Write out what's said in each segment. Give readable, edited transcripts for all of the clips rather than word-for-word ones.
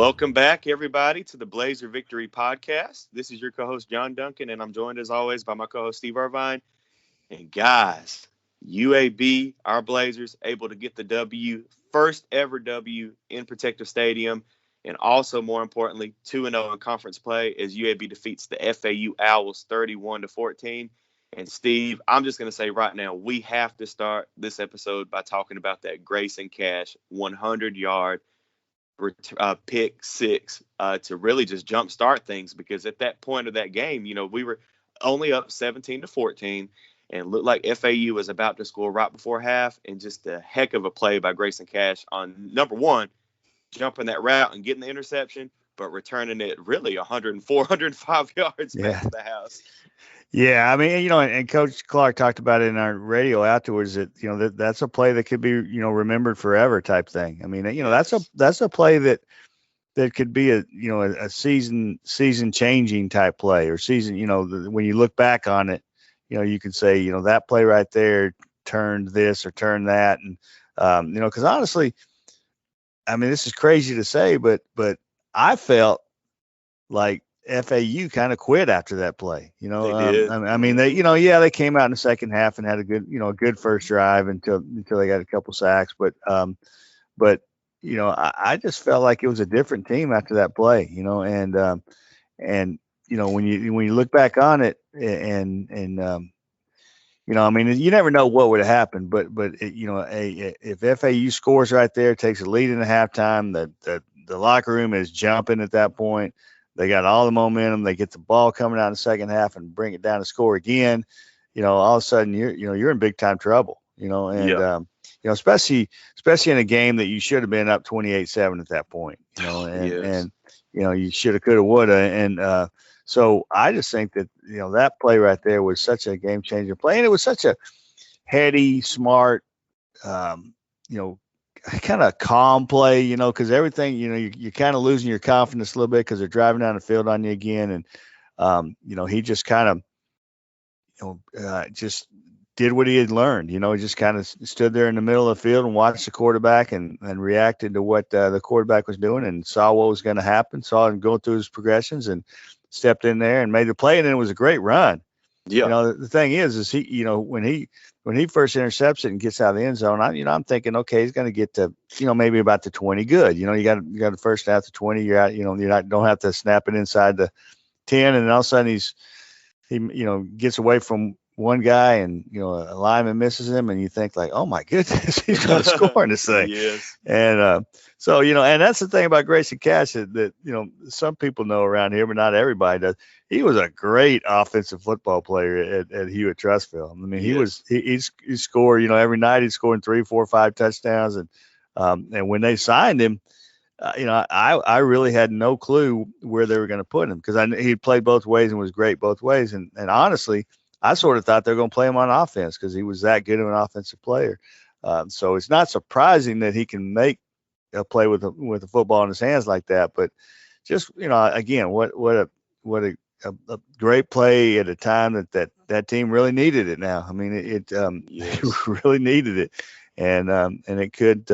Welcome back, everybody, to the Blazer Victory Podcast. This is your co-host, John Duncan, and I'm joined, as always, by my co-host, Steve Irvine. And guys, UAB, our Blazers, able to get the W, first ever W in Protective Stadium, and also, more importantly, 2-0 in conference play as UAB defeats the FAU Owls 31-14. And Steve, I'm just going to say right now, we have to start this episode by talking about that Grayson Cash 100-yard pick six to really just jumpstart things, because at that point of that game, we were only up 17-14 and looked like FAU was about to score right before half, and just a heck of a play by Grayson Cash on, number one, jumping that route and getting the interception, but returning it really 104, 105 yards back to the house. Yeah, I mean, and Coach Clark talked about it in our radio afterwards that, that's a play that could be, remembered forever type thing. I mean, that's a play that could be a season changing type play, or season, when you look back on it, you can say, that play right there turned this or turned that. And, because honestly, I mean, this is crazy to say, but I felt like FAU kind of quit after that play. They did. I mean, they came out in the second half and had a good first drive until they got a couple sacks. But I just felt like it was a different team after that play. And when you look back on it, and I mean, you never know what would have happened. But if FAU scores right there, takes a lead in the halftime, the locker room is jumping at that point. They got all the momentum. They get the ball coming out in the second half and bring it down to score again. All of a sudden you're in big time trouble. Especially in a game that you should have been up 28-7 at that point. And you should have, could have, would have. And so I just think that that play right there was such a game changing play, and it was such a heady, smart, kind of calm play, because everything, you're kind of losing your confidence a little bit because they're driving down the field on you again. And, he just kind of, just did what he had learned, he just kind of stood there in the middle of the field and watched the quarterback and reacted to what the quarterback was doing, and saw what was going to happen, saw him go through his progressions and stepped in there and made the play. And then it was a great run. Yeah. The thing is he, when he first intercepts it and gets out of the end zone, I'm thinking, okay, he's going to get to, maybe about the 20 good. You got the first half to 20, you're out, don't have to snap it inside the 10. And then all of a sudden he gets away from one guy, and, a lineman misses him, and you think like, oh my goodness, he's going to score in this thing. Yes. And so, and that's the thing about Grayson Cash that, some people know around here, but not everybody does. He was a great offensive football player at Hewitt Trussville. I mean, he scored, every night he's scoring 3, 4, 5 touchdowns. And when they signed him, I really had no clue where they were going to put him, because he played both ways and was great both ways. And honestly, I sort of thought they were going to play him on offense because he was that good of an offensive player. So it's not surprising that he can make a play with a football in his hands like that. But just, again, what a great play at a time that team really needed it now. I mean, it really needed it. And it could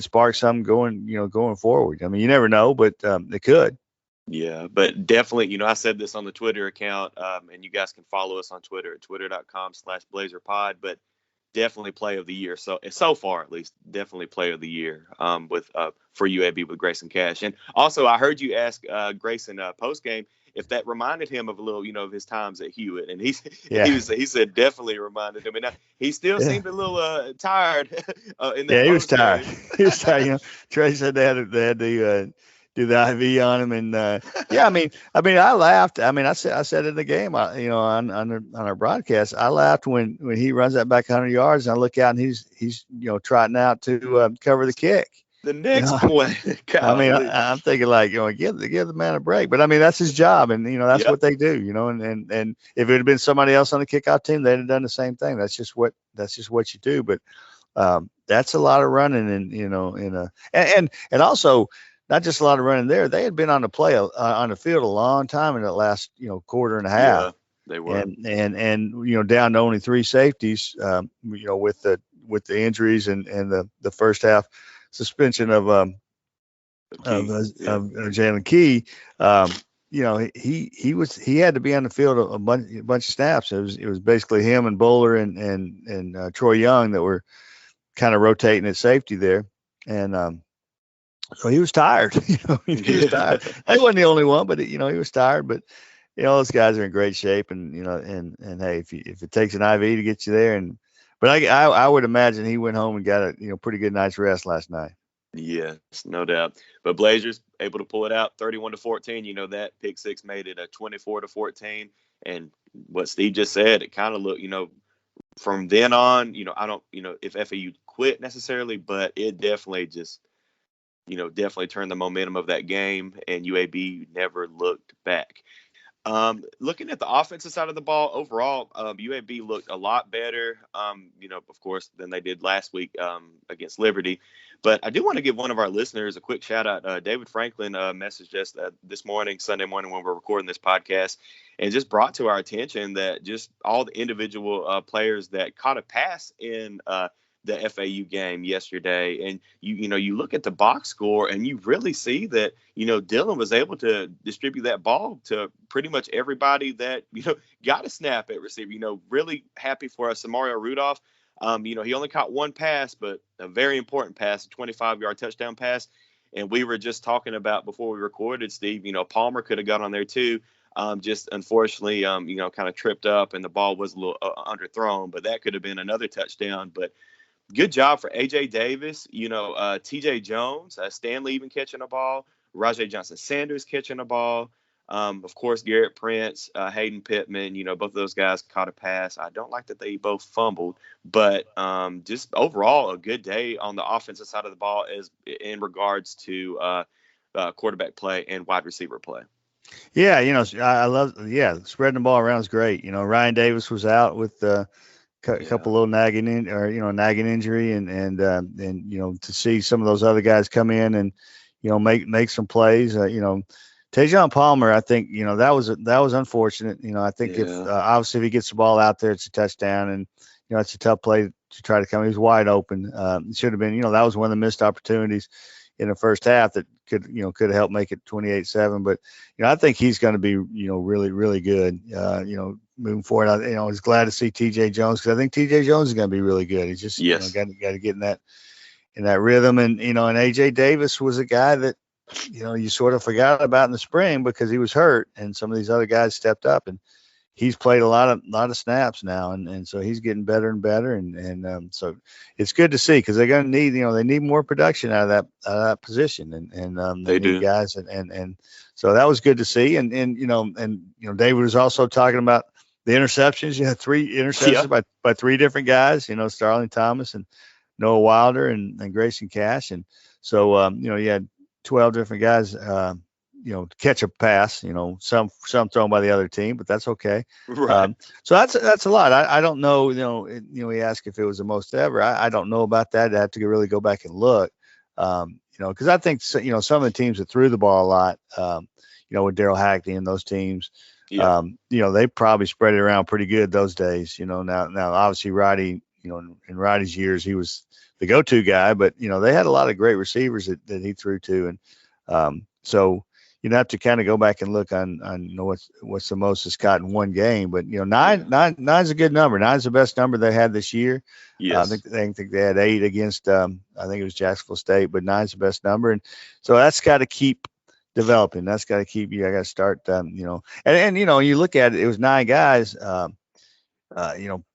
spark something going forward. I mean, you never know, but it could. Yeah, but definitely, I said this on the Twitter account, and you guys can follow us on Twitter at twitter.com/BlazerPod, but definitely play of the year. So far, at least, definitely play of the year for UAB with Grayson Cash. And also, I heard you ask Grayson post game if that reminded him of a little, of his times at Hewitt, and he said definitely reminded him. And he still seemed a little tired. He was tired. He was tired. Trey said they had to do the IV on him, and I mean, I laughed. I mean, I said in the game, on our broadcast, I laughed when he runs that back 100 yards, and I look out and he's trotting out to cover the kick. The next play. I mean, I'm thinking like, give the man a break, but I mean, that's his job, and that's what they do, and if it had been somebody else on the kickoff team, they'd have done the same thing. That's just what you do. But that's a lot of running, and also. Not just a lot of running there. They had been on the field a long time in the last, quarter and a half. Yeah, they were. And down to only 3 safeties, with the injuries and the first half suspension of Key. Yeah. Jalen Key. He had to be on the field a bunch of snaps. It was basically him and Bowler and Troy Young that were kind of rotating at safety there, and so he was tired. He was tired. He wasn't the only one, but he was tired. But those guys are in great shape, and and hey, if it takes an IV to get you there, but I would imagine he went home and got a pretty good night's rest last night. Yes, no doubt. But Blazers able to pull it out 31-14. That pick six made it a 24-14. And what Steve just said, it kind of looked, from then on, I don't, if FAU quit necessarily, but it definitely just, definitely turned the momentum of that game, and UAB never looked back. Looking at the offensive side of the ball overall, UAB looked a lot better, of course, than they did last week against Liberty. But I do want to give one of our listeners a quick shout out. David Franklin messaged us this morning, Sunday morning, when we're recording this podcast, and just brought to our attention that just all the individual players that caught a pass in the FAU game yesterday. And you look at the box score and you really see that, Dylan was able to distribute that ball to pretty much everybody that, got a snap at receiver. Really happy for us. Samario Rudolph, he only caught one pass, but a very important pass, a 25-yard touchdown pass. And we were just talking about before we recorded, Steve, Palmer could have got on there too. Just unfortunately, kind of tripped up and the ball was a little underthrown, but that could have been another touchdown. But good job for A.J. Davis, T.J. Jones, Stanley even catching a ball, Rajay Johnson-Sanders catching a ball. Of course, Garrett Prince, Hayden Pittman, both of those guys caught a pass. I don't like that they both fumbled, but just overall a good day on the offensive side of the ball as in regards to quarterback play and wide receiver play. Yeah, I love, spreading the ball around is great. Ryan Davis was out with couple little nagging injury, and to see some of those other guys come in and make some plays. Tajon Palmer, I think that was unfortunate. I think if obviously if he gets the ball out there, it's a touchdown, and it's a tough play to try to come. He was wide open. It should have been. That was one of the missed opportunities in the first half that could have helped make it 28-7. But I think he's going to be really, really good. Moving forward, I was glad to see T.J. Jones, because I think T.J. Jones is going to be really good. He's just got to get in that rhythm, and and A.J. Davis was a guy that you sort of forgot about in the spring because he was hurt, and some of these other guys stepped up, and he's played a lot of snaps now, and so he's getting better and better, and so it's good to see, because they're going to need they need more production out of that position, and they need guys, and so that was good to see, and David was also talking about the interceptions. You had 3 interceptions by 3 different guys, Starling Thomas and Noah Wilder and Grayson Cash, and so you had 12 different guys catch a pass, some thrown by the other team, but that's okay. Right. So that's a lot. I don't know, he asked if it was the most ever. I don't know about that. I have to really go back and look, because I think, some of the teams that threw the ball a lot, with Daryl Hackney and those teams, they probably spread it around pretty good those days. Now obviously Roddy, in Roddy's years, he was the go-to guy, but they had a lot of great receivers that he threw to, and so you'd have to kind of go back and look on what's the most is caught in one game. But nine's a good number. 9's the best number they had this year. Yes. I think they had 8 against I think it was Jacksonville State, but 9's the best number, and so that's got to keep developing. That's got to keep. I got to start. And you look at it. It was 9 guys.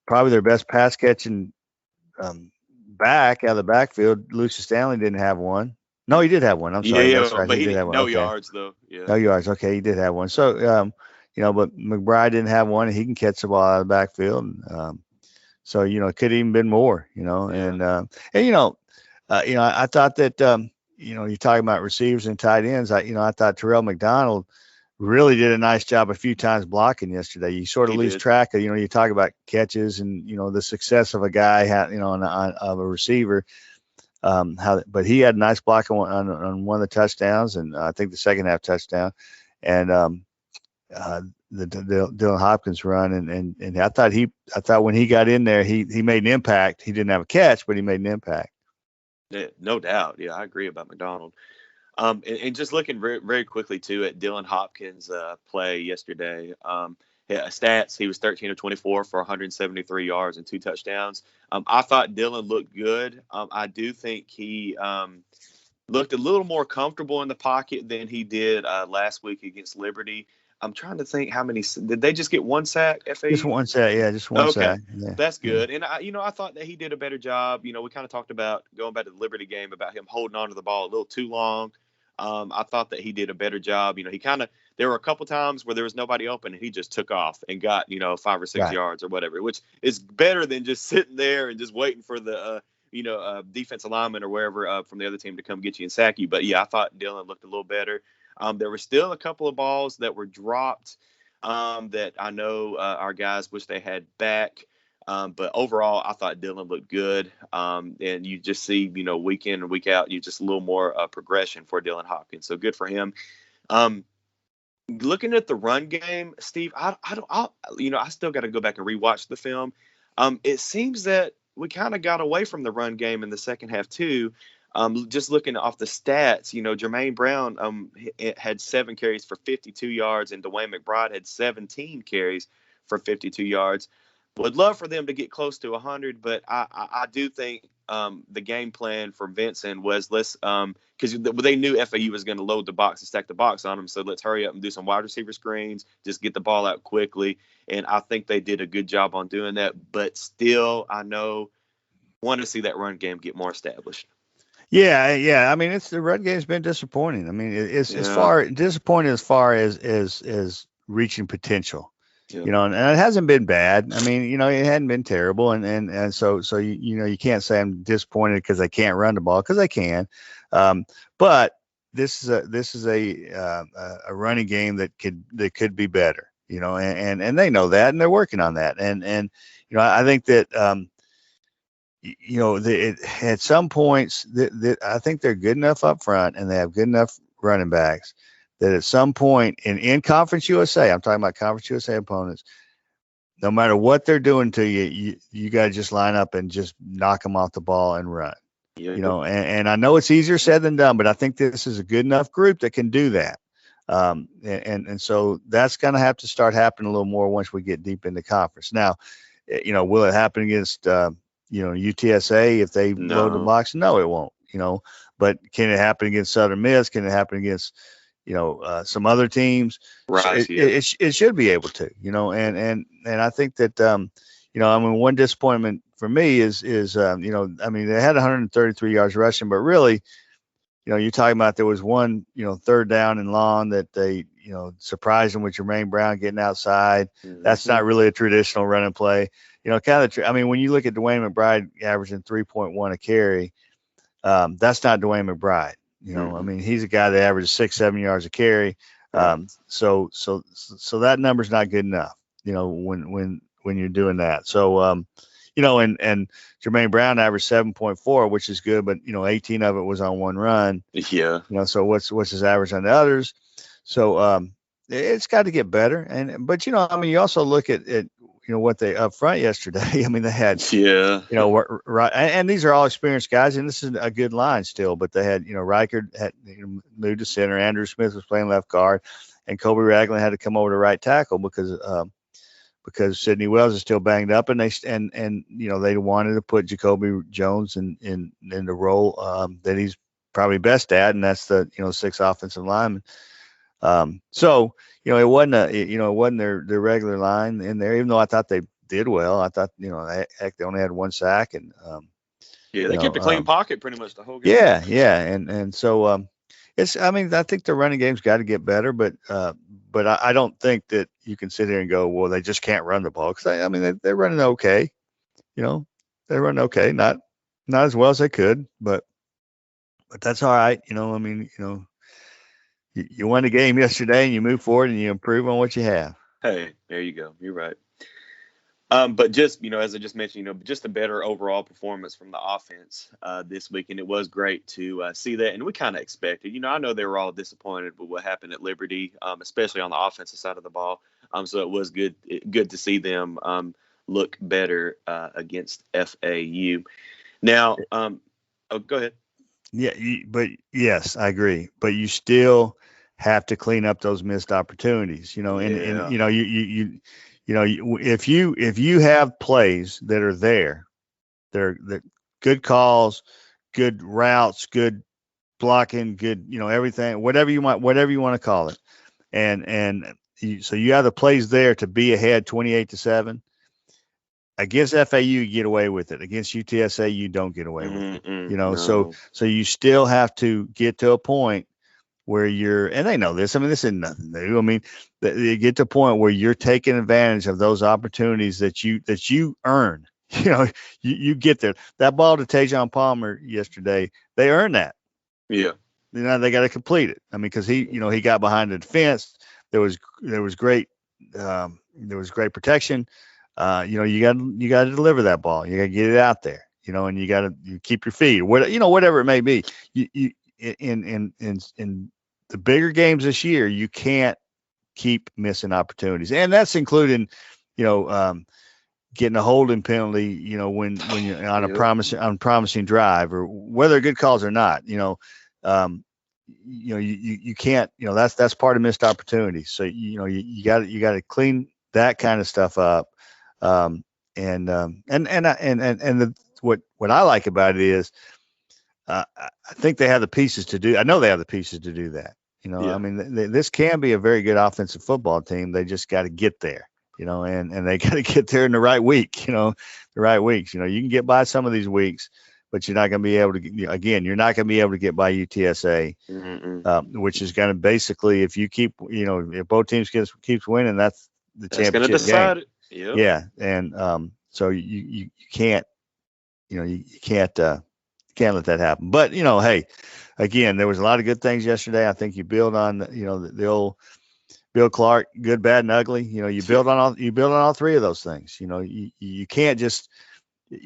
Probably their best pass catching back out of the backfield. Lucius Stanley didn't have one. No, he did have one. I'm sorry. Yeah, that's right. but he did didn't have one. no Okay. yards though. Yeah. No yards. Okay, he did have one. So, but McBride didn't have one, and he can catch the ball out of the backfield. So it could even been more. I thought that you're talking about receivers and tight ends. I thought Terrell McDonald really did a nice job a few times blocking yesterday. You sort of lose track of, you talk about catches and, the success of a guy, of a receiver. But he had a nice block on one of the touchdowns, and I think the second half touchdown, and the Dylan Hopkins run, and I thought when he got in there, he made an impact. He didn't have a catch, but he made an impact. Yeah, no doubt. Yeah, I agree about McDonald. And just looking very, very quickly too at Dylan Hopkins' play yesterday. Stats: he was 13 of 24 for 173 yards and 2 touchdowns. I thought Dylan looked good. I do think he looked a little more comfortable in the pocket than he did last week against Liberty. I'm trying to think how many did they just get one sack? Just FAU. one sack, yeah, just one Okay, sack. Yeah, that's yeah. good. And I thought that he did a better job. We kind of talked about going back to the Liberty game about him holding on to the ball a little too long. I thought that he did a better job. He kind of there were a couple times where there was nobody open and he just took off and got 5 or 6 Right. yards or whatever, which is better than just sitting there and just waiting for the defensive lineman or wherever from the other team to come get you and sack you. But yeah, I thought Dylan looked a little better. There were still a couple of balls that were dropped that I know our guys wish they had back. But overall, I thought Dylan looked good. And you just see, week in and week out, you just a little more progression for Dylan Hopkins. So good for him. Looking at the run game, Steve, I still got to go back and rewatch the film. It seems that we kind of got away from the run game in the second half too. Just looking off the stats, Jermaine Brown had 7 carries for 52 yards, and Dwayne McBride had 17 carries for 52 yards. Would love for them to get close to 100, but I do think the game plan for Vincent was let's because they knew FAU was going to load the box and stack the box on them, so let's hurry up and do some wide receiver screens, just get the ball out quickly, and I think they did a good job on doing that. But still, I want to see that run game get more established. Yeah, yeah. I mean, it's the run game's been disappointing. I mean, it's as far disappointing as far as reaching potential. Yeah. And it hasn't been bad. I mean, it hadn't been terrible, and so you can't say I'm disappointed because they can't run the ball because they can, but this is a running game that could be better. And they know that, and they're working on that, and I think that at some points I think they're good enough up front and they have good enough running backs that at some point in Conference USA, I'm talking about Conference USA opponents, no matter what they're doing to you, you got to just line up and just knock them off the ball and run. Yep. And I know it's easier said than done, but I think this is a good enough group that can do that. And so that's going to have to start happening a little more once we get deep into conference. Now, will it happen against UTSA if they load the box? No, it won't. But can it happen against Southern Miss? Can it happen against some other teams? Right. It should be able to. And I think that one disappointment for me is I mean, they had 133 yards rushing, but really, you're talking about there was one, third down and long that they, surprised them with Jermaine Brown getting outside. Mm-hmm. That's not really a traditional running play. I mean, when you look at Dwayne McBride averaging 3.1 a carry, that's not Dwayne McBride. Mm-hmm. I mean, he's a guy that averages 6-7 yards a carry. So that number's not good enough, when you're doing that. So, and Jermaine Brown averaged 7.4, which is good, but 18 of it was on one run. Yeah. So what's his average on the others? So it's got to get better. But I mean, you also look at what they up front yesterday. I mean, they had right, and these are all experienced guys, and this is a good line still. But they had Reichard had moved to center, Andrew Smith was playing left guard, and Kobe Ragland had to come over to right tackle because Sidney Wells is still banged up, and they wanted to put Jacoby Jones in the role that he's probably best at, and that's the 6th offensive lineman. So it wasn't their regular line in there, even though I thought they did well. I thought they only had 1 sack, and they kept a clean pocket pretty much the whole game. Yeah, and so I mean, I think the running game's got to get better, but I don't think that you can sit here and go, well, they just can't run the ball, because I mean they're running okay, they're running okay, not as well as they could, but that's all right, I mean, you won the game yesterday and you move forward and you improve on what you have. Hey, there you go. You're right. But just, as I just mentioned, just a better overall performance from the offense this week. And it was great to see that. And we kind of expected, I know they were all disappointed with what happened at Liberty, especially on the offensive side of the ball. So it was good to see them look better against FAU. Now, go ahead. Yeah, but yes, I agree. But you still have to clean up those missed opportunities. And Yeah. if you have plays that are there, they're good calls, good routes, good blocking, good, everything, whatever you want to call it, so you have the plays there to be ahead 28-7. Against FAU, you get away with it. Against UTSA, you don't get away with it. No. So you still have to get to a point where and they know this. I mean, this is nothing new. I mean, you get to a point where you're taking advantage of those opportunities that you earn. You get there. That ball to Tajon Palmer yesterday, they earned that. Yeah. They got to complete it. I mean, because he got behind the defense. There was great protection. You got to deliver that ball. You got to get it out there. And you got to keep your feet. Whatever it may be. You in the bigger games this year, you can't keep missing opportunities, and that's including, getting a holding penalty. When you're on a promising drive, or whether good calls or not. You can't. That's part of missed opportunities. So you got to clean that kind of stuff up. What I like about it is, I think they have the pieces to do. I know they have the pieces to do that. Yeah. I mean, this can be a very good offensive football team. They just got to get there. And they got to get there in the right week. The right weeks. You can get by some of these weeks, but you're not going to be able to. Again, you're not going to be able to get by UTSA, which is going to basically, if you keep, if both teams keeps winning, that's the championship game. It. Yep. Yeah, and so you can't, you can't let that happen. But hey, again, there was a lot of good things yesterday. I think you build on the old Bill Clark, good, bad, and ugly. You build on all three of those things. You can't just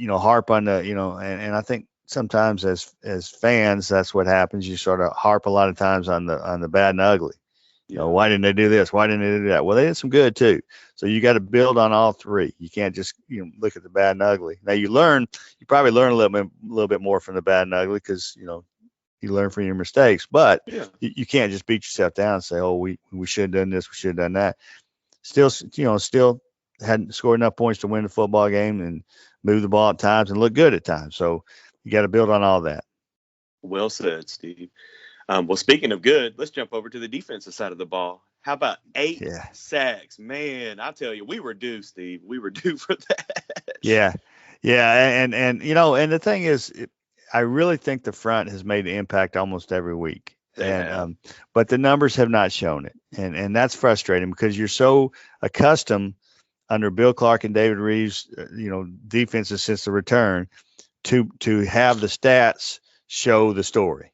harp on the and I think sometimes as fans, that's what happens. You sort of harp a lot of times on the bad and ugly. Why didn't they do this? Why didn't they do that? Well, they did some good too. So you got to build on all three. You can't just look at the bad and ugly. Now you probably learn a little bit more from the bad and ugly, because you learn from your mistakes. But you can't just beat yourself down and say, oh, we should have done this, we should have done that. Still hadn't scored enough points to win the football game and move the ball at times and look good at times. So you got to build on all that. Well said, Steve. Well, speaking of good, let's jump over to the defensive side of the ball. How about 8 sacks? Man, I tell you, we were due, Steve. We were due for that. Yeah. And and the thing is, I really think the front has made an impact almost every week. But the numbers have not shown it. And that's frustrating, because you're so accustomed under Bill Clark and David Reeves, defenses since the return, to have the stats show the story.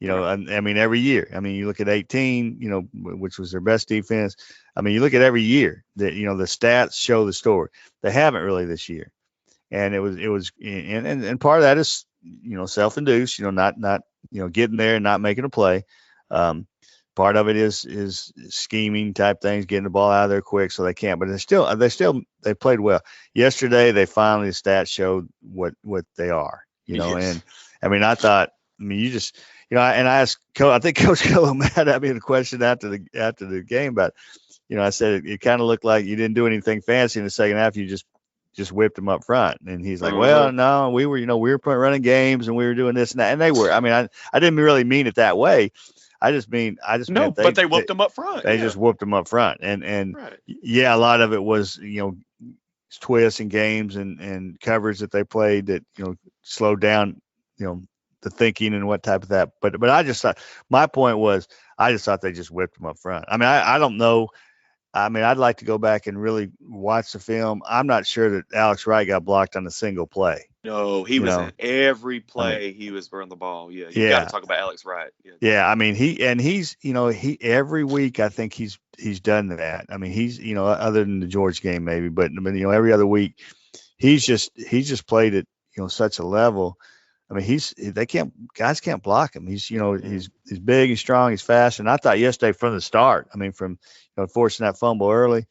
I mean, every year. I mean, you look at 18, which was their best defense. I mean, you look at every year that, the stats show the story. They haven't really this year. And it was, and part of that is, self-induced, not, getting there and not making a play. Part of it is scheming type things, getting the ball out of there quick so they can't, but they played well. Yesterday, the stats showed what they are, and I mean, you just, and I asked Coach, I think Coach Kello mad at me the question after the game, but I said it kind of looked like you didn't do anything fancy in the second half. You just whipped them up front. And he's like, well, no, we were running games and we were doing this and that. And they were, I mean, I didn't really mean it that way. I just meant but they whooped them up front. They just whooped them up front. And a lot of it was, twists and games and coverage that they played that, slowed down, the thinking and what type of that. But I just thought, my point was, I just thought they just whipped them up front. I mean, I don't know. I mean, I'd like to go back and really watch the film. I'm not sure that Alex Wright got blocked on a single play. No, he was in every play. He was running the ball. Yeah, you got to talk about Alex Wright. Yeah, I mean, he's every week I think he's done that. I mean, he's other than the George game maybe, but every other week he's just played at such a level. I mean, guys can't block him. He's he's big, he's strong, he's fast. And I thought yesterday from the start, I mean, from forcing that fumble early,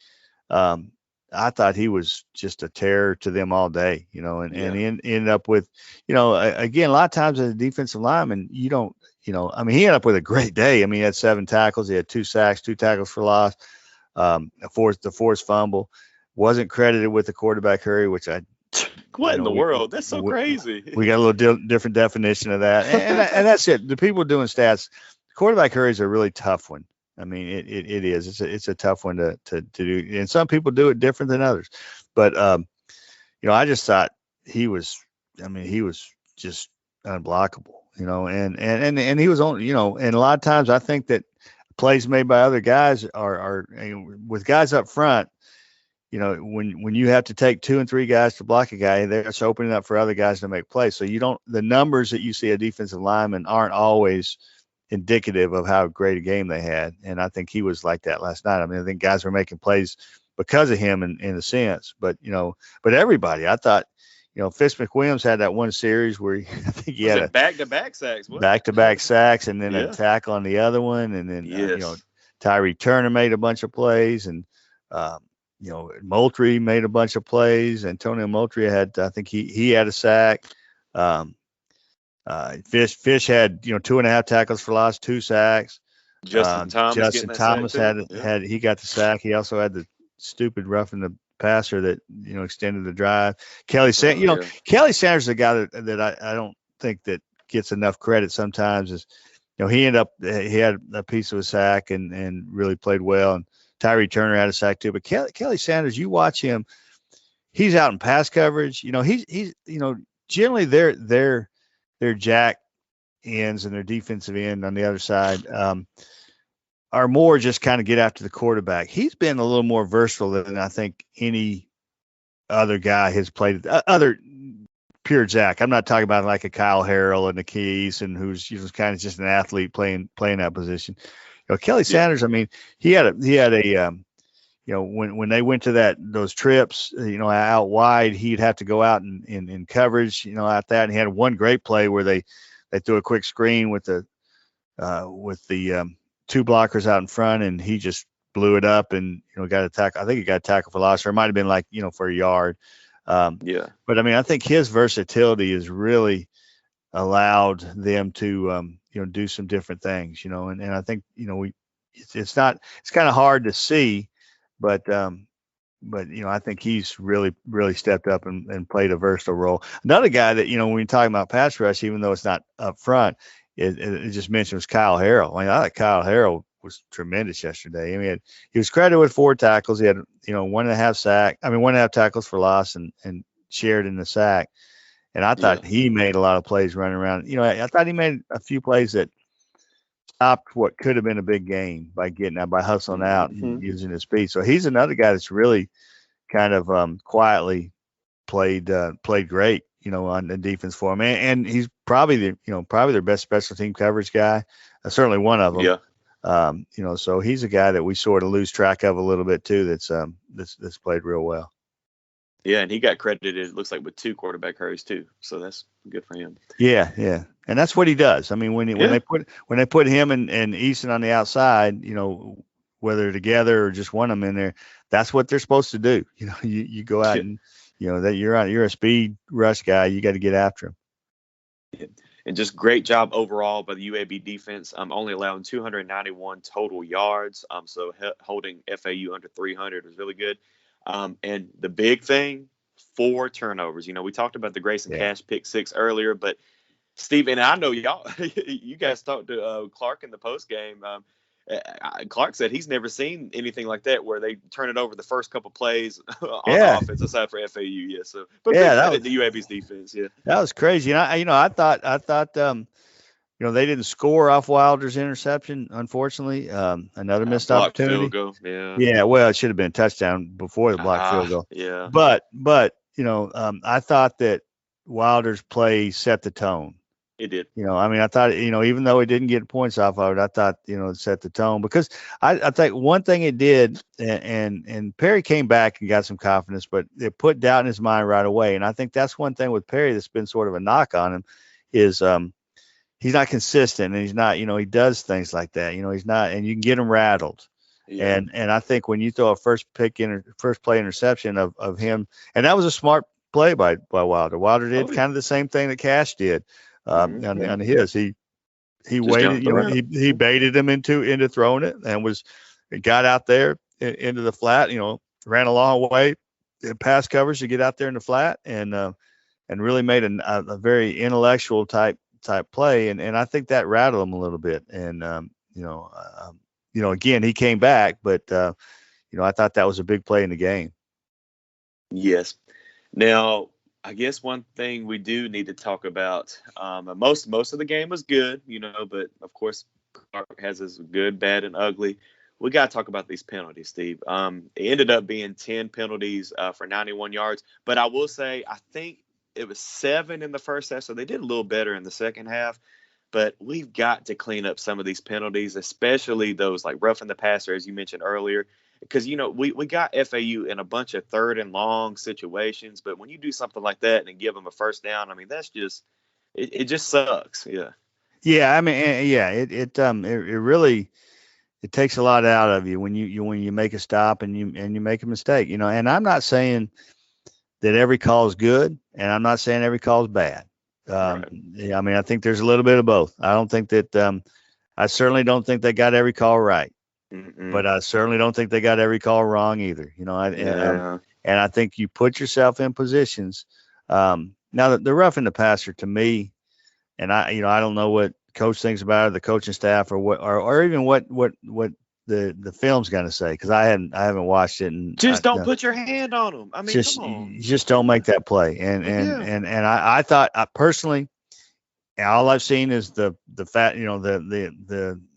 I thought he was just a terror to them all day, and he ended up with, again, a lot of times as a defensive lineman, you don't, I mean, he ended up with a great day. I mean, he had 7 tackles, he had 2 sacks, 2 tackles for loss, the forced fumble, wasn't credited with the quarterback hurry, which what in the world? That's so crazy. We got a little different definition of that, and that's it. The people doing stats, quarterback hurry is a really tough one. I mean, it is. It's a tough one to do, and some people do it different than others. But I just thought he was. I mean, he was just unblockable. And he was on. And a lot of times I think that plays made by other guys are with guys up front. When you have to take 2 and 3 guys to block a guy, that's opening up for other guys to make plays. So the numbers that you see a defensive lineman aren't always indicative of how great a game they had. And I think he was like that last night. I mean, I think guys were making plays because of him in a sense, but everybody, I thought, Fitz McWilliams had that one series where I think he had back-to-back sacks, back-to-back sacks, and then a tackle on the other one. And then, Tyree Turner made a bunch of plays, and, Moultrie made a bunch of plays. Antonio Moultrie I think he had a sack. Fish had 2.5 tackles for loss, 2 sacks. Justin Thomas he got the sack. He also had the stupid roughing the passer that extended the drive. Kelly Sanders, Kelly Sanders is a guy that I don't think that gets enough credit sometimes. Is he had a piece of a sack and really played well. And Tyree Turner had a sack too. But Kelly Sanders, you watch him, he's out in pass coverage. He's generally their jack ends and their defensive end on the other side are more just kind of get after the quarterback. He's been a little more versatile than I think any other guy has played. Other pure jack. I'm not talking about like a Kyle Harrell and a Keys and who's kind of just an athlete playing that position. Kelly Sanders. I mean, he had a when they went to those trips, out wide, he'd have to go out in coverage, out that. And he had one great play where they threw a quick screen with the 2 blockers out in front, and he just blew it up and got a tackle. I think he got a tackle for loss, or it might have been like for a yard. But I mean, I think his versatility has really allowed them to do some different things, and I think it's kind of hard to see. But I think he's really, really stepped up and played a versatile role. Another guy that, when you're talking about pass rush, even though it's not up front, it just mentioned was Kyle Harrell. I mean, I thought Kyle Harrell was tremendous yesterday. I mean, he was credited with 4 tackles. He had, 1.5 tackles for loss and shared in the sack. And I thought he made a lot of plays running around. I thought he made a few plays that stopped what could have been a big game by hustling out and using his speed. So he's another guy that's really kind of quietly played great, on the defense for him. And he's probably their best special team coverage guy. Certainly one of them. Yeah. So he's a guy that we sort of lose track of a little bit too. That's played real well. Yeah, and he got credited, it looks like, with 2 quarterback hurries too. So that's good for him. Yeah. And that's what he does. I mean, when they put him and Easton on the outside, whether together or just one of them in there, that's what they're supposed to do. You go out and that you're a speed rush guy. You got to get after him. Yeah. And just great job overall by the UAB defense. Only allowing 291 total yards. So holding FAU under 300 was really good. And the big thing, 4 turnovers. We talked about the Grayson Cash pick 6 earlier, but Steve, and I know you guys talked to Clark in the post game. Clark said he's never seen anything like that where they turn it over the first couple plays on the offensive side for FAU. Yeah, so but that was the UAB's defense. Yeah, that was crazy. And I thought they didn't score off Wilder's interception. Unfortunately, another missed opportunity. Field goal. Yeah. Well, it should have been a touchdown before the blocked field goal. Yeah. But I thought that Wilder's play set the tone. It did. I thought, even though it didn't get points off of it, I thought, it set the tone because I think one thing it did, and Perry came back and got some confidence, but it put doubt in his mind right away. And I think that's one thing with Perry that's been sort of a knock on him is he's not consistent and he's not, he does things like that. He's not, and you can get him rattled. Yeah. And I think when you throw a first play interception of him, and that was a smart play by Wilder. Wilder did Oh, yeah. kind of the same thing that Cash did on his. He Just waited, jumped around. he baited him into throwing it and got out there into the flat, ran a long way in pass coverage to get out there in the flat and really made a very intellectual type play. And I think that rattled him a little bit. And, again, he came back, but, I thought that was a big play in the game. Yes. Now, I guess one thing we do need to talk about, most of the game was good, but of course Clark has his good, bad, and ugly. We got to talk about these penalties, Steve. It ended up being 10 penalties for 91 yards, but I will say I think it was 7 in the first half, so they did a little better in the second half. But we've got to clean up some of these penalties, especially those like roughing the passer, as you mentioned earlier. Because, we got FAU in a bunch of 3rd and long situations. But when you do something like that and give them a first down, I mean, that's just it just sucks. Yeah. Yeah. I mean, yeah, it really it takes a lot out of you when you make a stop and you make a mistake, and I'm not saying that every call is good and I'm not saying every call is bad. Right. Yeah, I mean, I think there's a little bit of both. I don't think that I certainly don't think they got every call right, but I certainly don't think they got every call wrong either. Yeah. And I think you put yourself in positions. Now the roughing the passer to me, and I don't know what coach thinks about it, the coaching staff, or what, or even what the film's going to say, because I haven't watched it. And Just don't put your hand on them. I mean, come on. You just don't make that play. And I thought personally, all I've seen is the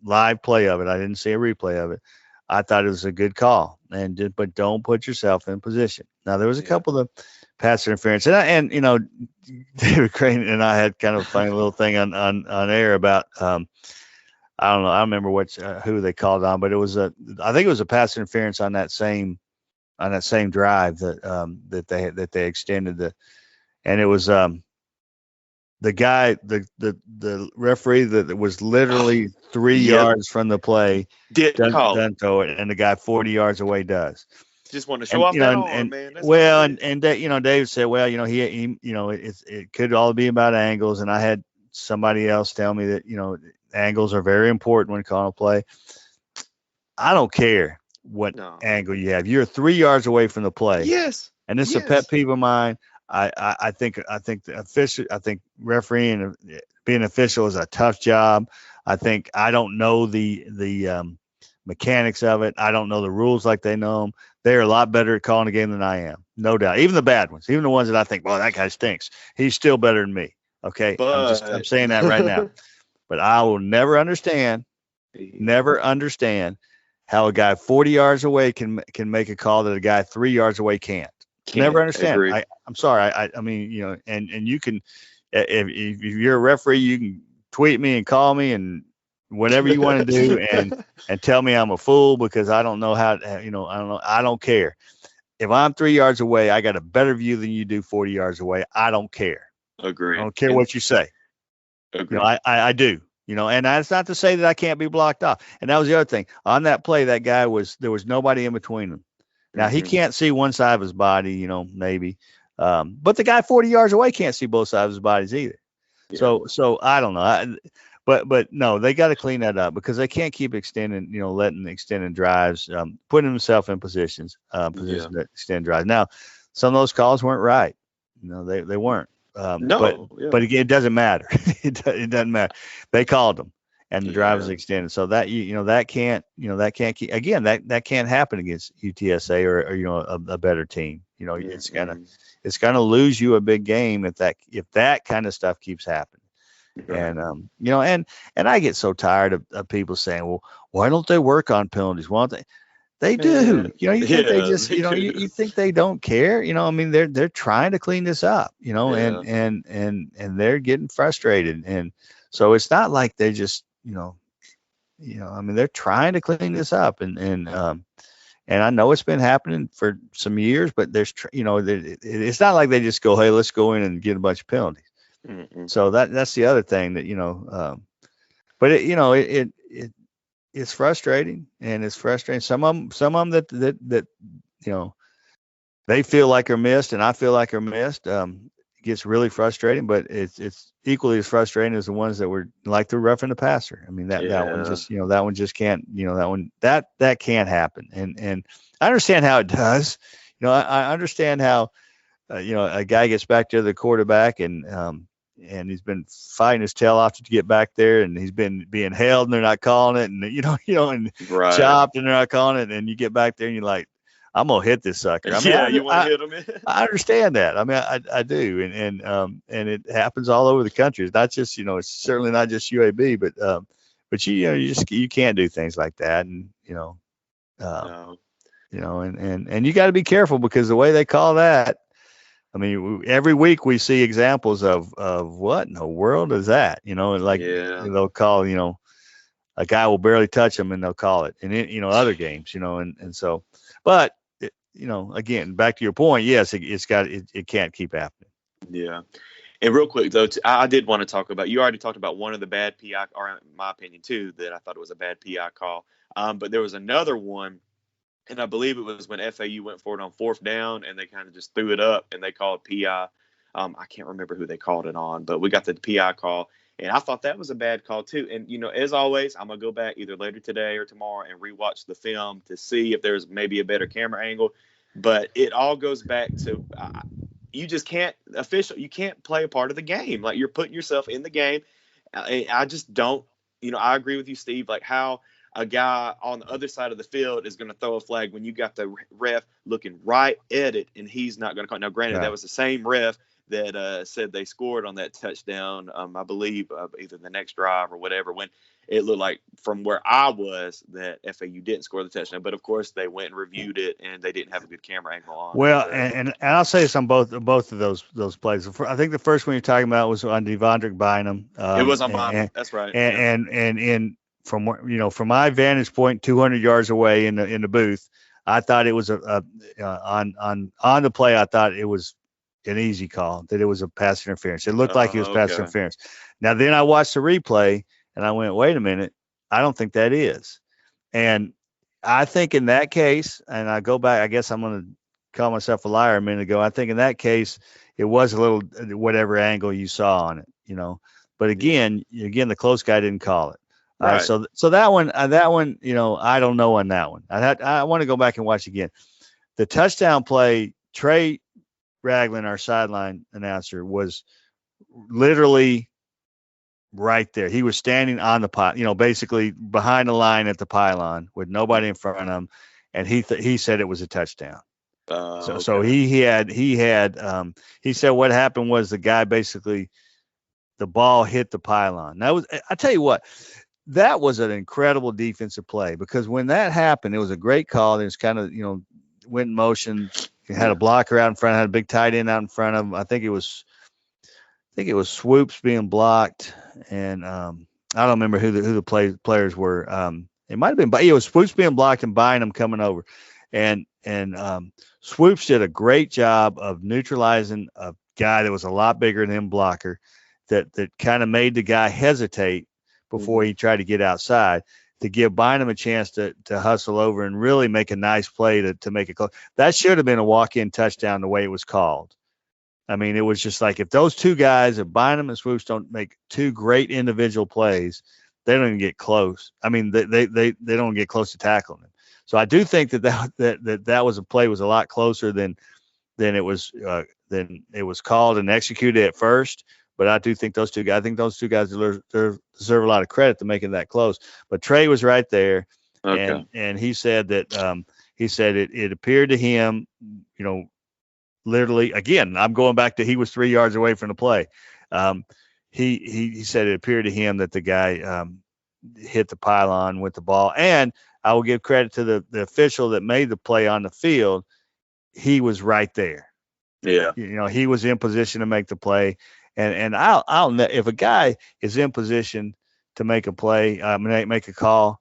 live play of it. I didn't see a replay of it. I thought it was a good call, but don't put yourself in position. Now there was a couple of pass interference, and David Crane and I had kind of a funny little thing on air about I don't know, I don't remember who they called on, but I think it was a pass interference on that same drive that they extended and it was the guy, the referee that was literally 3 yards from the play doesn't throw it, and the guy 40 yards away does. Just want to show off that arm, man. That's Dave said, well, he it could all be about angles, and I had somebody else tell me that angles are very important when calling a play. I don't care what angle you have. You're 3 yards away from the play. Yes. And this is a pet peeve of mine. I think the official, I think refereeing, being an official is a tough job. I don't know the mechanics of it. I don't know the rules like they know them. They're a lot better at calling a game than I am, no doubt. Even the bad ones, even the ones that I think, well, that guy stinks. He's still better than me. Okay, I'm saying that right now. But I will never understand how a guy 40 yards away can make a call that a guy 3 yards away can't. Never understand. I'm sorry. I mean, and you can, if you're a referee, you can tweet me and call me and whatever you want to do and tell me I'm a fool because I don't know how, I don't know. I don't care. If I'm 3 yards away, I got a better view than you do 40 yards away. I don't care. Agree. I don't care what you say. Agree. I do. And that's not to say that I can't be blocked off. And that was the other thing. On that play, that guy there was nobody in between them. Now, he can't see one side of his body, maybe. But the guy 40 yards away can't see both sides of his bodies either. Yeah. So I don't know. But no, they got to clean that up because they can't keep extending, letting extending drives, putting themselves in positions that extend drives. Now, some of those calls weren't right. They weren't. But again, it doesn't matter. It doesn't matter. They called them, and the drive was extended. So that that can't keep, again, that can't happen against UTSA or a better team. It's gonna lose you a big game if that kind of stuff keeps happening. Right. And and I get so tired of people saying, well, why don't they work on penalties? Why don't they? They do. You think they just, you think they don't care? I mean, they're trying to clean this up, and they're getting frustrated. And so it's not like they just, I mean, they're trying to clean this up. And I know it's been happening for some years, but it's not like they just go, hey, let's go in and get a bunch of penalties. Mm-hmm. So that's the other thing that, but it's frustrating, and it's frustrating. Some of them that you know they feel like are missed, and I feel like are missed. It gets really frustrating, but it's equally as frustrating as the ones that were like the roughing the passer. I mean that one Yeah. just that one just can't that can't happen. And I understand how it does. I understand how a guy gets back to the quarterback and he's been fighting his tail off to get back there, and he's been being held and they're not calling it, and and Right. chopped and they're not calling it, and you get back there and you're like, I'm gonna hit this sucker. I mean, Yeah, you want to hit him. I understand that. I mean, I do, and it happens all over the country. It's not just it's certainly not just UAB, but you can't do things like that, and No. and you got to be careful because the way they call that. I mean, every week we see examples of what in the world is that? Like Yeah. they'll call a guy will barely touch him and they'll call it, and other games, and so, but. Again, back to your point, yes, it can't keep happening. Yeah. And real quick though, I did want to talk about. You already talked about one of the bad PI, or in my opinion too, that I thought it was a bad PI call. But there was another one, and I believe it was when FAU went for it on fourth down, and they kind of just threw it up, and they called PI. I can't remember who they called it on, but we got the PI call, and I thought that was a bad call too. And as always, I'm gonna go back either later today or tomorrow and rewatch the film to see if there's maybe a better camera angle. But it all goes back to you just can't you can't play a part of the game. Like, you're putting yourself in the game. I just don't. I agree with you, Steve. Like, how a guy on the other side of the field is going to throw a flag when you got the ref looking right at it, and he's not going to call. Now, granted, Right. that was the same ref that said they scored on that touchdown. I believe either the next drive or whatever, when it looked like from where I was that FAU didn't score the touchdown. But of course, they went and reviewed it, and they didn't have a good camera angle on Well, it. and I'll say this on both of those plays. I think the first one you're talking about was on Devondrick Bynum. It was on Bynum. That's right. And in from my vantage point, 200 yards away in the booth, I thought it was on the play. I thought it was an easy call, that it was a pass interference. It looked like it was pass interference. Now then I watched the replay and I went, wait a minute, I don't think that is. And I think in that case, and I go back, I guess I'm going to call myself a liar a minute ago. I think in that case, it was a little whatever angle you saw on it, But again, the close guy didn't call it. Right. So that one, I don't know on that one. I want to go back and watch again. The touchdown play, Trey Ragland, our sideline announcer, was literally right there. He was standing on the pylon, basically behind the line at the pylon with nobody in front of him, and he said it was a touchdown. So he said what happened was the guy basically, the ball hit the pylon. I tell you what, that was an incredible defensive play, because when that happened, it was a great call. It was kind of went in motion. He had a blocker out in front, had a big tight end out in front of him. I think it was Swoops being blocked, and I don't remember who the players were. It might have been, but it was Swoops being blocked and Bynum coming over, and Swoops did a great job of neutralizing a guy that was a lot bigger than him blocker, that kind of made the guy hesitate before he tried to get outside, to give Bynum a chance to hustle over and really make a nice play to make it close. That should have been a walk-in touchdown the way it was called. I mean, it was just like, if those two guys, if Bynum and Swoops don't make two great individual plays, they don't even get close. I mean, they don't get close to tackling him. So I do think that was a play was a lot closer than it was called and executed at first. But I do think those two guys deserve a lot of credit to making that close. But Trey was right there, and he said that it appeared to him, literally, again, I'm going back to, he was 3 yards away from the play. He said it appeared to him that the guy hit the pylon with the ball. And I will give credit to the official that made the play on the field. He was right there. Yeah. He was in position to make the play. And if a guy is in position to make a play, make a call,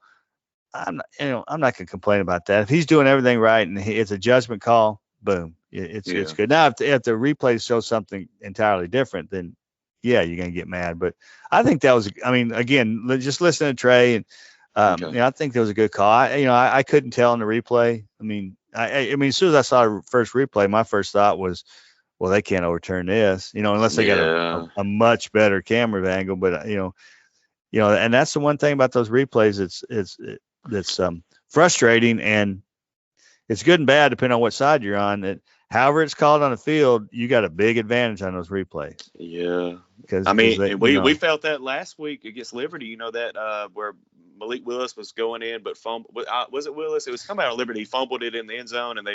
I'm not going to complain about that. If he's doing everything right and it's a judgment call, boom, it's good. Now, if the replay shows something entirely different, then yeah, you're going to get mad. But I think that was, again, just listening to Trey, and Okay. I think that was a good call. I couldn't tell in the replay. I mean, as soon as I saw the first replay, my first thought was, well, they can't overturn this, unless they got Yeah. a much better camera angle. But and that's the one thing about those replays. It's frustrating, and it's good and bad depending on what side you're on. That however it's called on the field, you got a big advantage on those replays. Yeah. Because I mean, they, we felt that last week against Liberty. That where Malik Willis was going in, but fumble. Was it Willis? It was coming out of Liberty. Fumbled it in the end zone, and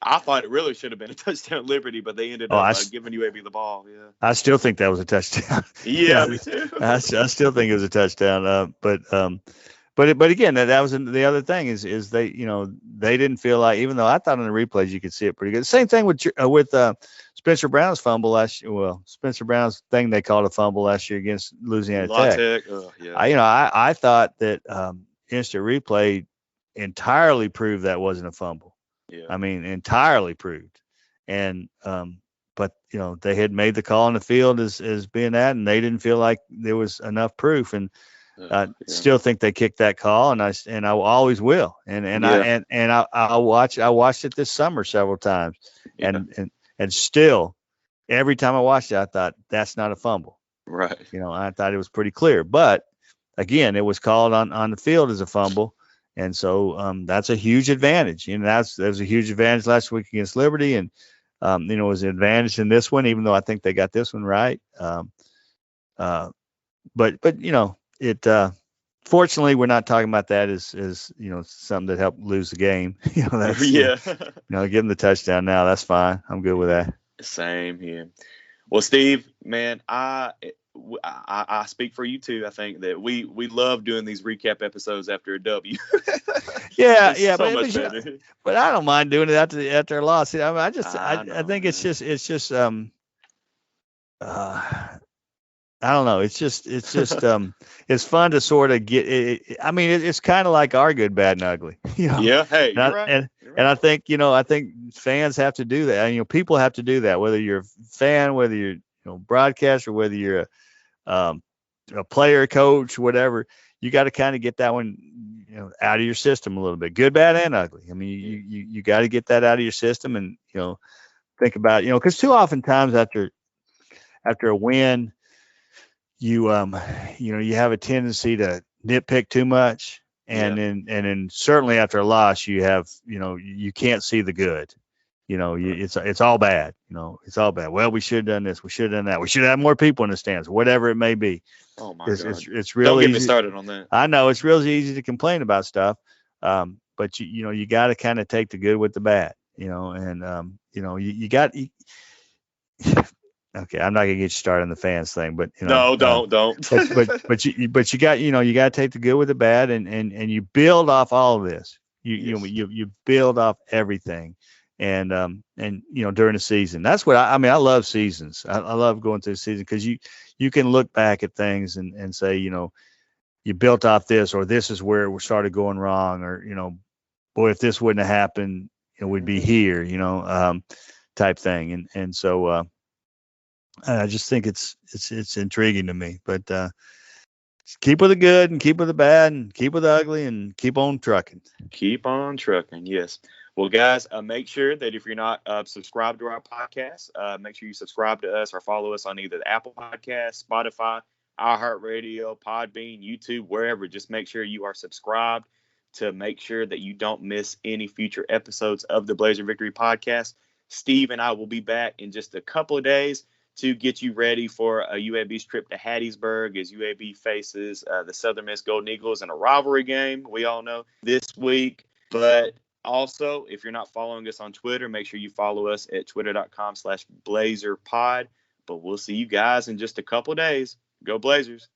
I thought it really should have been a touchdown Liberty, but they ended up giving UAB the ball. Yeah. I still think that was a touchdown. Yeah, me too. I still think it was a touchdown. But again, that was the other thing is they they didn't feel like, even though I thought in the replays you could see it pretty good. Same thing with Spencer Brown's fumble last year. Well, Spencer Brown's thing they called a fumble last year against Louisiana Tech. Yeah. I thought that instant replay entirely proved that wasn't a fumble. Yeah. I mean, entirely proved. And but they had made the call on the field as being that, and they didn't feel like there was enough proof. And I still think they kicked that call, and I always will. I watched it this summer several times, and still every time I watched it, I thought that's not a fumble. Right. I thought it was pretty clear, but again, it was called on the field as a fumble, and so that's a huge advantage. That was a huge advantage last week against Liberty, and it was an advantage in this one, even though I think they got this one right. But it fortunately we're not talking about that as something that helped lose the game. That's give them the touchdown now. That's fine. I'm good with that. Same here. Well, Steve, man, I speak for you too. I think that we love doing these recap episodes after a W. Yeah, but I don't mind doing it after a loss. I think it's just I don't know. It's just it's fun to sort of get it. I mean, it's kind of like our good, bad, and ugly. Yeah. Hey, you're right. And I think fans have to do that. And people have to do that. Whether you're a fan, whether you're broadcaster, whether you're a player, coach, whatever, you got to kind of get that one out of your system a little bit. Good, bad, and ugly. I mean, you got to get that out of your system, and think about because too often times after a win, you have a tendency to nitpick too much, and then certainly after a loss you have you can't see the good. It's all bad. It's all bad. Well, we should have done this. We should have done that. We should have more people in the stands. Whatever it may be. Oh my God! It's really don't get me started on that. I know it's really easy to complain about stuff, but you got to kind of take the good with the bad. And you got. Okay, I'm not gonna get you started on the fans thing, but no, don't. but you got you got to take the good with the bad, and you build off all of this. You build off everything, and during the season. That's what I love seasons. I love going through the season because you can look back at things and say you built off this, or this is where it started going wrong, or boy, if this wouldn't have happened, we'd be here, type thing, and so. I just think it's intriguing to me, but keep with the good and keep with the bad and keep with the ugly and keep on trucking. Keep on trucking. Yes. Well, guys, make sure that if you're not subscribed to our podcast, make sure you subscribe to us or follow us on either the Apple Podcast, Spotify, iHeartRadio, Podbean, YouTube, wherever. Just make sure you are subscribed to make sure that you don't miss any future episodes of the Blazer Victory Podcast. Steve and I will be back in just a couple of days to get you ready for a UAB's trip to Hattiesburg as UAB faces the Southern Miss Golden Eagles in a rivalry game, we all know, this week. But also, if you're not following us on Twitter, make sure you follow us at twitter.com/BlazerPod. But we'll see you guys in just a couple of days. Go Blazers.